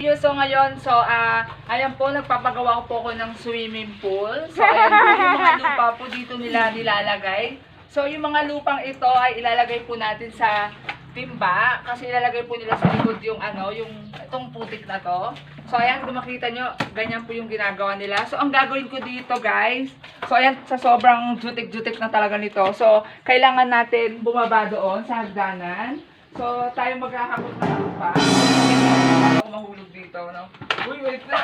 So ngayon, ayan po, nagpapagawa ko po ako ng swimming pool. So ayan po, yung mga lupa po dito nila nilalagay. So yung mga lupang ito ay ilalagay po natin sa timba. Kasi ilalagay po nila sa likod yung itong putik na to. So ayan, kung makita nyo, ganyan po yung ginagawa nila. So ang gagawin ko dito guys, so ayan, sa sobrang jutik-jutik na talaga nito. So kailangan natin bumaba doon sa hagdanan. So tayo magkakakot na lupa. Mahulog dito, no? Uy, wait lang!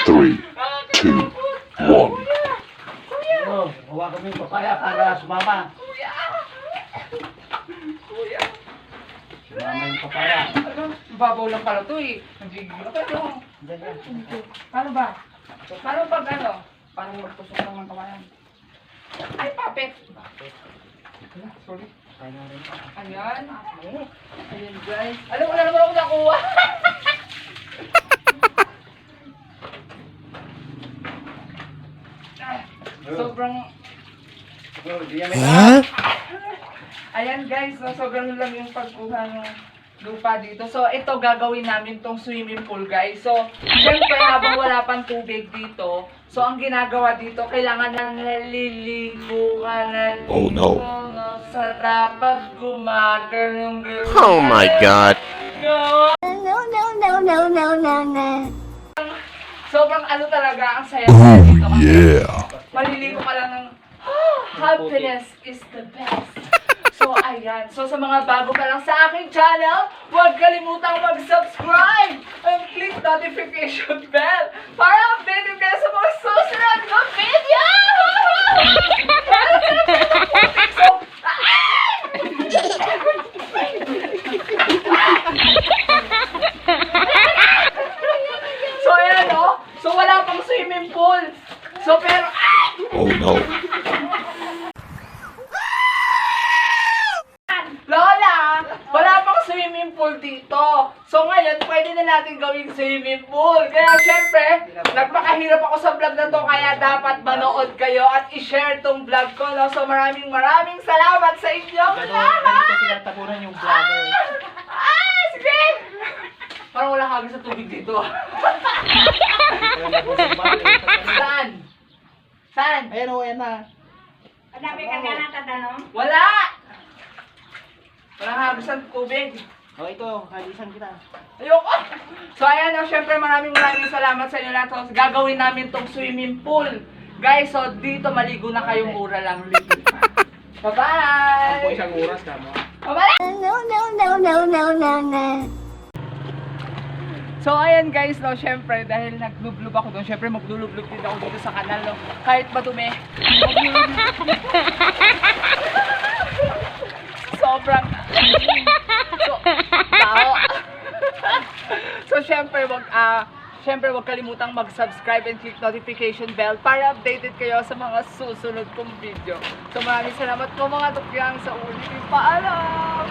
3, 2, 1. Kuya! Oh, hawakan mo yung papaya para sumama. Kuya! Kuya! Sumama yung papaya. Babaw lang pala to eh. Nagigil ako. Diyan yan. Paano ba? Paano pag Paano magtusok lang ng kawayan? Ay, papet! Sorry. Ayan. Ayan guys. Alam, wala naman ako nakuha. Sobrang... Ayan guys, so sobrang lang yung pagkuha ng lupa dito. So ito gagawin namin tong swimming pool guys. So syempre habang wala pang tubig dito, so ang ginagawa dito, kailangan nang naliligo ka na. Oh no. Sa dapat gumaganong. Oh my god. No. Sobrang talaga, ang saya Oh dito. yeah. Maliligo ka lang ng, happiness is the best. So, ayan. So, sa mga bago pa lang sa aking channel, huwag kalimutang mag-subscribe and click notification bell para updated kayo sa mga susunod na video! So, so, ayan o. So, wala pang swimming pool. So, pero, Oh no. Lola, wala pang swimming pool dito. So ngayon, pwede na natin gawing swimming pool. Kaya syempre, nagpakahirap ako sa vlog na to, kaya dapat manood kayo at i-share tong vlog ko. No? So maraming salamat sa inyo. Ganito tinatabunan yung vlogger. Sige! Parang wala hagis sa tubig dito. Saan? Saan? Ayan o, ayan na. Hanapin ka nga ng tatanong. Wala! Walang hagis sa tubig. O ito, halisan kita. Ayoko! So ayan, syempre maraming salamat sa inyo lahat. So, gagawin namin tong swimming pool. Guys, so dito maligo na kayong mura lang. Bye-bye! Isang oras ka mo. Bye-bye! No. So ayan guys, no, syempre dahil naglublub ako doon, syempre maglulublub din ako dito sa kanal, no. Kahit madumi. Sobrang tao. So syempre wag kalimutang mag-subscribe and click notification bell para updated kayo sa mga susunod kong video. So maraming salamat po mga tukyang sa ulitin. Paalam!